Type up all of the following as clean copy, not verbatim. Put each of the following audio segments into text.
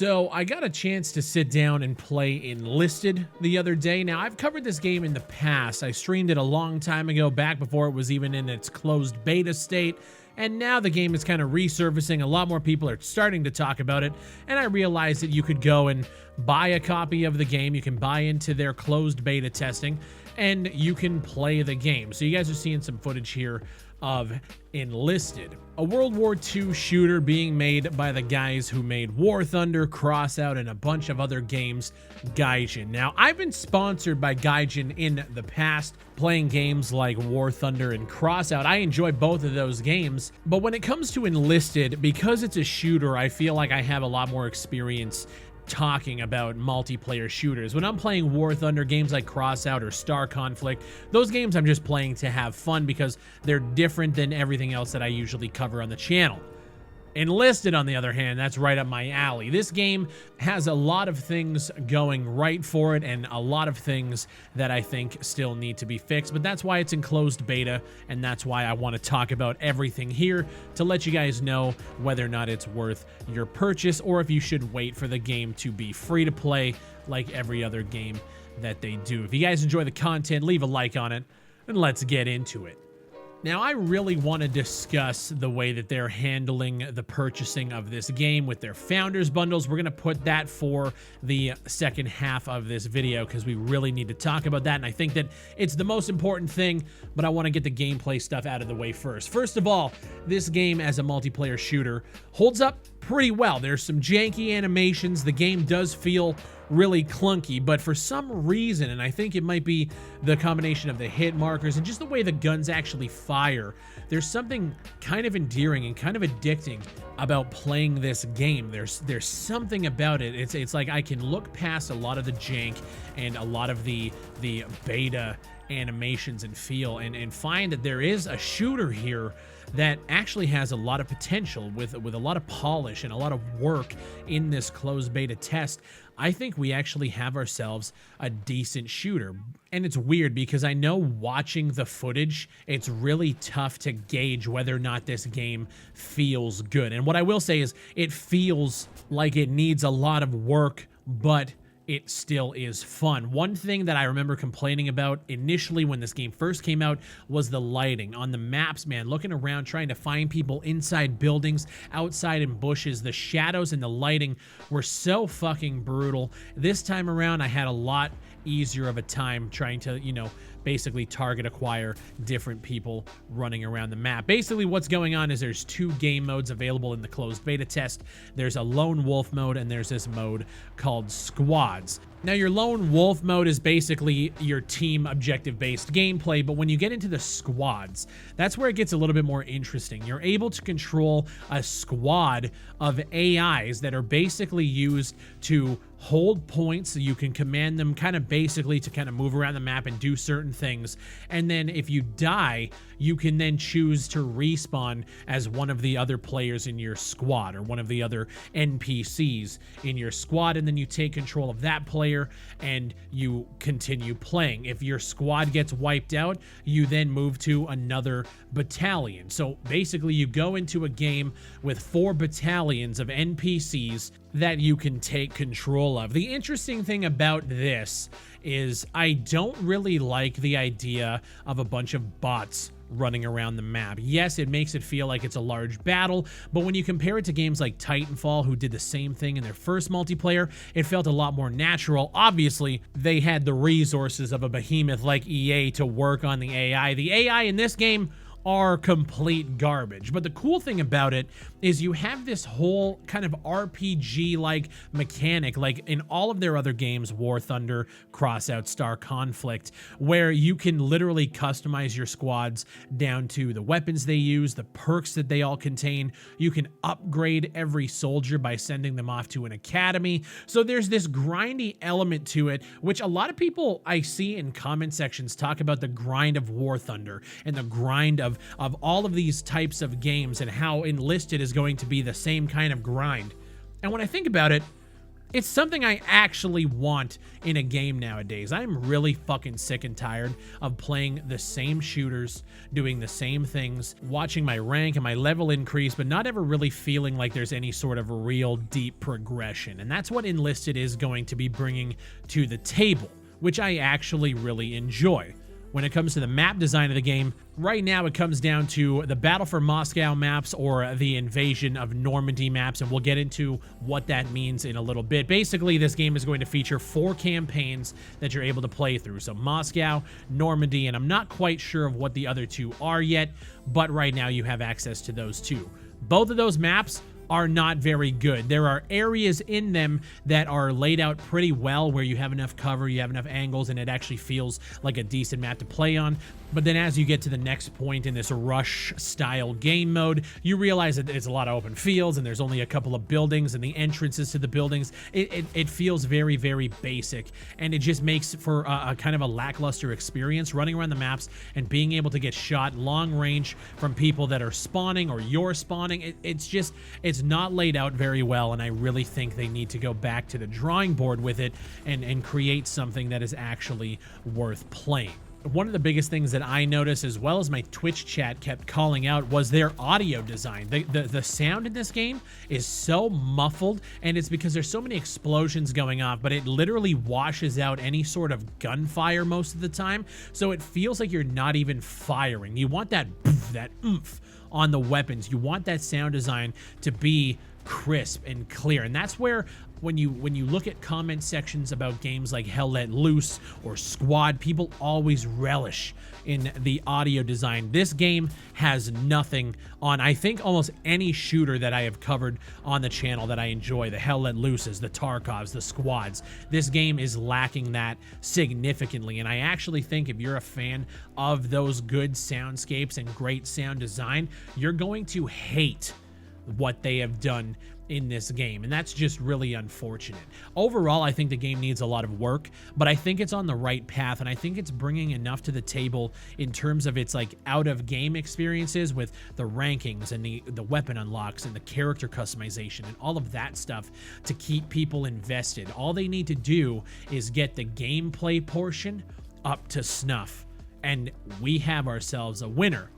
So I got a chance to sit down and play Enlisted the other day. Now, I've covered this game in the past. I streamed it a long time ago, back before it was even in its closed beta state. And now the game is kind of resurfacing. A lot more people are starting to talk about it. And I realized that you could go and buy a copy of the game. You can buy into their closed beta testing and you can play the game. So you guys are seeing some footage here of Enlisted, a World War II shooter being made by the guys who made War Thunder, Crossout, and a bunch of other games, Gaijin. Now, I've been sponsored by Gaijin in the past, playing games like War Thunder and Crossout. I enjoy both of those games, but when it comes to Enlisted, because it's a shooter, I feel like I have a lot more experience talking about multiplayer shooters. When I'm playing War Thunder, games like Crossout or Star Conflict, those games I'm just playing to have fun because they're different than everything else that I usually cover on the channel. Enlisted, on the other hand, that's right up my alley. This game has a lot of things going right for it and a lot of things that I think still need to be fixed, but that's why it's in closed beta, and that's why I want to talk about everything here to let you guys know whether or not it's worth your purchase or if you should wait for the game to be free to play like every other game that they do. If you guys enjoy the content, leave a like on it, and let's get into it. Now, I really want to discuss the way that they're handling the purchasing of this game with their founders bundles. We're going to put that for the second half of this video because we really need to talk about that, and I think that it's the most important thing, but I want to get the gameplay stuff out of the way first. First of all, this game as a multiplayer shooter holds up pretty well. There's some janky animations. The game does feel really clunky, but for some reason, and I think it might be the combination of the hit markers and just the way the guns actually fire, there's something kind of endearing and kind of addicting about playing this game. There's something about it. It's like I can look past a lot of the jank and a lot of the beta animations and feel and find that there is a shooter here that actually has a lot of potential with a lot of polish and a lot of work in this closed beta test. I think we actually have ourselves a decent shooter. And it's weird because I know watching the footage, it's really tough to gauge whether or not this game feels good. And what I will say is it feels like it needs a lot of work, but it still is fun. One thing that I remember complaining about initially when this game first came out was the lighting on the maps, man. Looking around, trying to find people inside buildings, outside in bushes, the shadows and the lighting were so fucking brutal. This time around, I had a lot easier of a time trying to, basically target acquire different people running around the map. Basically what's going on is there's two game modes available in the closed beta test. There's a lone wolf mode and there's this mode called squads. Now, your lone wolf mode is basically your team objective-based gameplay, but when you get into the squads, that's where it gets a little bit more interesting. You're able to control a squad of AIs that are basically used to hold points, so you can command them kind of basically to kind of move around the map and do certain things. And then if you die, you can then choose to respawn as one of the other players in your squad or one of the other NPCs in your squad, and then you take control of that player and you continue playing. If your squad gets wiped out, you then move to another battalion. So basically you go into a game with 4 battalions of NPCs that you can take control of. The interesting thing about this is I don't really like the idea of a bunch of bots running around the map. Yes, it makes it feel like it's a large battle, but when you compare it to games like Titanfall, who did the same thing in their first multiplayer, it felt a lot more natural. Obviously, they had the resources of a behemoth like EA to work on the AI. The AI in this game are complete garbage. But the cool thing about it is you have this whole kind of RPG-like mechanic, like in all of their other games, War Thunder, Crossout, Star Conflict, where you can literally customize your squads down to the weapons they use, the perks that they all contain. You can upgrade every soldier by sending them off to an academy. So there's this grindy element to it, which a lot of people I see in comment sections talk about the grind of War Thunder and the grind of all of these types of games and how Enlisted is going to be the same kind of grind. And when I think about it, It's something I actually want in a game nowadays. I'm really fucking sick and tired of playing the same shooters, doing the same things, watching my rank and my level increase, but not ever really feeling like there's any sort of real deep progression. And that's what Enlisted is going to be bringing to the table, which I actually really enjoy. When it comes to the map design of the game, right now it comes down to the Battle for Moscow maps or the Invasion of Normandy maps, and we'll get into what that means in a little bit. Basically, this game is going to feature 4 campaigns that you're able to play through. So Moscow, Normandy, and I'm not quite sure of what the other 2 are yet, but right now you have access to those 2. Both of those maps are not very good. There are areas in them that are laid out pretty well where you have enough cover, you have enough angles, and it actually feels like a decent map to play on. But then as you get to the next point in this rush style game mode, you realize that it's a lot of open fields and there's only a couple of buildings, and the entrances to the buildings, it feels very, very basic, and it just makes for a kind of a lackluster experience running around the maps and being able to get shot long range from people that are spawning or you're spawning. It's not laid out very well, and I really think they need to go back to the drawing board with it and create something that is actually worth playing. One of the biggest things that I noticed, as well as my Twitch chat kept calling out, was their audio design. The sound in this game is so muffled, and it's because there's so many explosions going off, but it literally washes out any sort of gunfire most of the time, so it feels like you're not even firing. You want that poof, that oomph on the weapons. You want that sound design to be crisp and clear, and that's where when you look at comment sections about games like Hell Let Loose or Squad, people always relish in the audio design. This game has nothing on, I think, almost any shooter that I have covered on the channel that I enjoy. The Hell Let Looses, the Tarkovs, the Squads. This game is lacking that significantly, and I actually think if you're a fan of those good soundscapes and great sound design, you're going to hate what they have done in this game, and that's just really unfortunate. Overall, I think the game needs a lot of work, but I think it's on the right path, and I think it's bringing enough to the table in terms of its like out of game experiences with the rankings and the weapon unlocks and the character customization and all of that stuff to keep people invested. All they need to do is get the gameplay portion up to snuff, and we have ourselves a winner.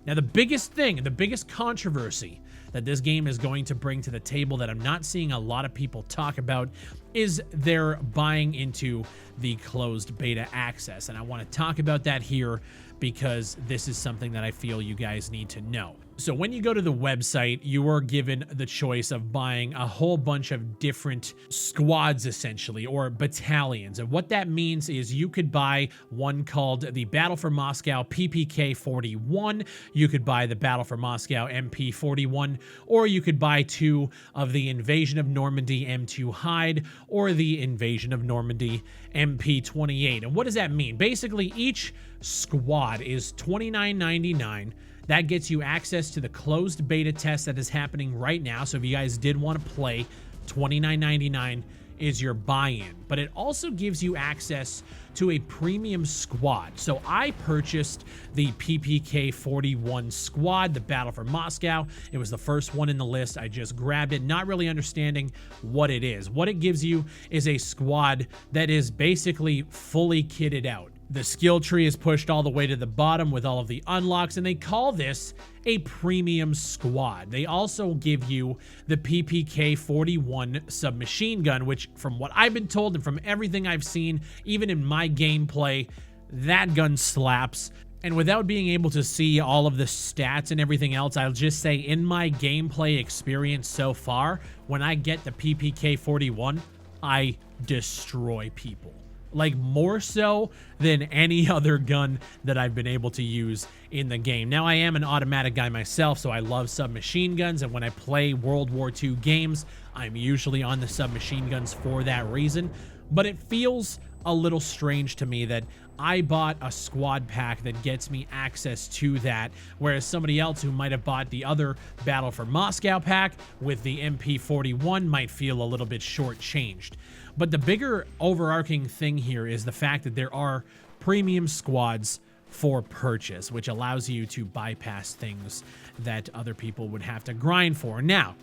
Now, the biggest thing, the biggest controversy that this game is going to bring to the table that I'm not seeing a lot of people talk about is their buying into the closed beta access. And I want to talk about that here because this is something that I feel you guys need to know. So when you go to the website, you are given the choice of buying a whole bunch of different squads, essentially, or battalions. And what that means is you could buy one called the Battle for Moscow PPK-41, you could buy the Battle for Moscow MP-41, or you could buy 2 of the Invasion of Normandy M2 Hyde, or the Invasion of Normandy MP-28. And what does that mean? Basically, each squad is $29.99. That gets you access to the closed beta test that is happening right now. So if you guys did want to play, $29.99 is your buy-in. But it also gives you access to a premium squad. So I purchased the PPK-41 squad, the Battle for Moscow. It was the first one in the list. I just grabbed it, not really understanding what it is. What it gives you is a squad that is basically fully kitted out. The skill tree is pushed all the way to the bottom with all of the unlocks, and they call this a premium squad. They also give you the PPK-41 submachine gun, which from what I've been told and from everything I've seen, even in my gameplay, that gun slaps. And without being able to see all of the stats and everything else, I'll just say in my gameplay experience so far, when I get the PPK-41, I destroy people. Like, more so than any other gun that I've been able to use in the game. Now, I am an automatic guy myself, so I love submachine guns, and when I play World War II games, I'm usually on the submachine guns for that reason. But it feels a little strange to me that I bought a squad pack that gets me access to that, whereas somebody else who might have bought the other Battle for Moscow pack with the MP-41 might feel a little bit shortchanged. But the bigger overarching thing here is the fact that there are premium squads for purchase, which allows you to bypass things that other people would have to grind for. Now,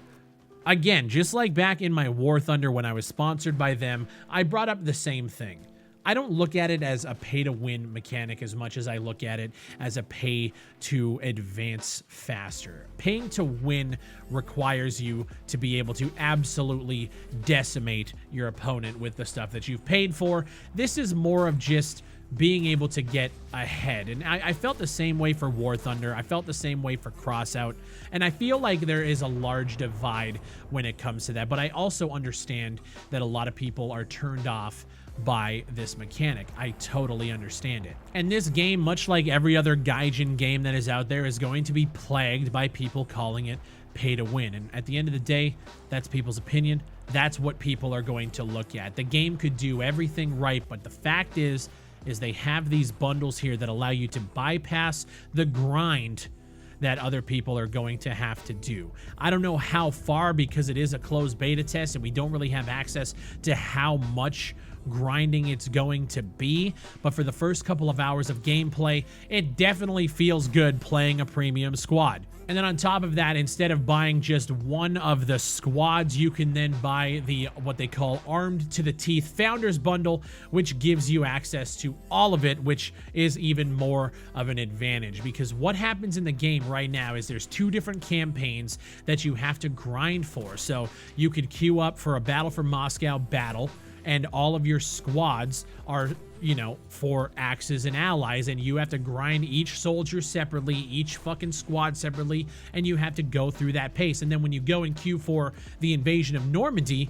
Again, just like back in my War Thunder when I was sponsored by them, I brought up the same thing. I don't look at it as a pay-to-win mechanic as much as I look at it as a pay-to-advance faster. Paying to win requires you to be able to absolutely decimate your opponent with the stuff that you've paid for. This is more of just being able to get ahead. And I felt the same way for War Thunder. I felt the same way for Crossout. And I feel like there is a large divide when it comes to that. But I also understand that a lot of people are turned off by this mechanic. I totally understand it. And this game, much like every other Gaijin game that is out there, is going to be plagued by people calling it pay to win. And at the end of the day, that's people's opinion. That's what people are going to look at. The game could do everything right, but the fact is they have these bundles here that allow you to bypass the grind that other people are going to have to do. I don't know how far, because it is a closed beta test and we don't really have access to how much grinding it's going to be, but for the first couple of hours of gameplay, it definitely feels good playing a premium squad. And then on top of that, instead of buying just one of the squads, you can then buy the what they call Armed to the Teeth Founders Bundle, which gives you access to all of it, which is even more of an advantage. Because what happens in the game right now is there's 2 different campaigns that you have to grind for. So you could queue up for a Battle for Moscow battle, and all of your squads are, you know, for Axis and allies, and you have to grind each soldier separately, each fucking squad separately, and you have to go through that pace. And then when you go and queue for the invasion of Normandy,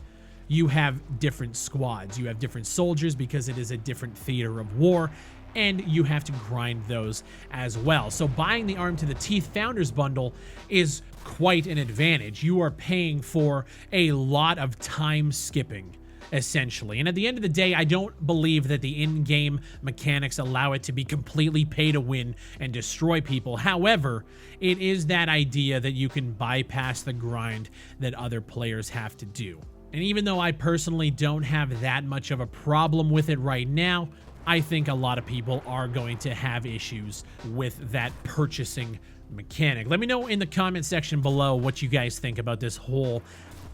you have different squads. You have different soldiers because it is a different theater of war, and you have to grind those as well. So buying the Armed to the Teeth Founders Bundle is quite an advantage. You are paying for a lot of time skipping, essentially. And at the end of the day, I don't believe that the in-game mechanics allow it to be completely pay to win and destroy people. However, it is that idea that you can bypass the grind that other players have to do. And even though I personally don't have that much of a problem with it right now, I think a lot of people are going to have issues with that purchasing mechanic. Let me know in the comment section below what you guys think about this whole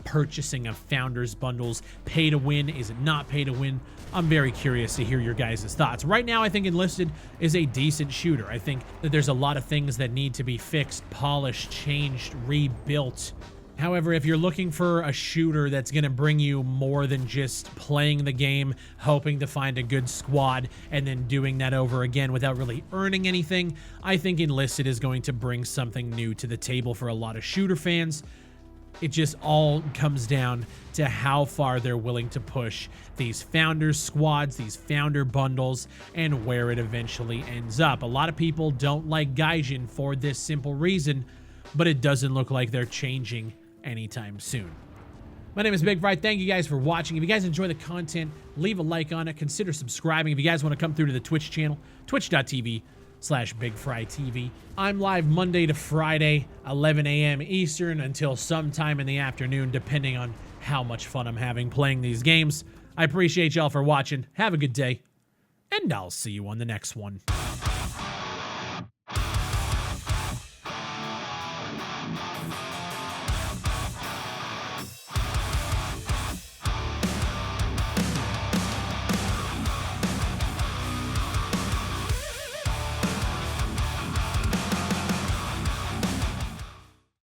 purchasing of Founders bundles. Pay to win? Is it not pay to win? I'm very curious to hear your guys' thoughts. Right now, I think Enlisted is a decent shooter. I think that there's a lot of things that need to be fixed, polished, changed, rebuilt. However, if you're looking for a shooter that's going to bring you more than just playing the game, hoping to find a good squad, and then doing that over again without really earning anything, I think Enlisted is going to bring something new to the table for a lot of shooter fans. It just all comes down to how far they're willing to push these Founders squads, these Founder bundles, and where it eventually ends up. A lot of people don't like Gaijin for this simple reason, but it doesn't look like they're changing anytime soon. My name is Big Fry. Thank you guys for watching. If you guys enjoy the content, leave a like on it. Consider subscribing. If you guys want to come through to the Twitch channel, twitch.tv/BigFryTV. I'm live Monday to Friday, 11 a.m. Eastern until sometime in the afternoon, depending on how much fun I'm having playing these games. I appreciate y'all for watching. Have a good day, and I'll see you on the next one.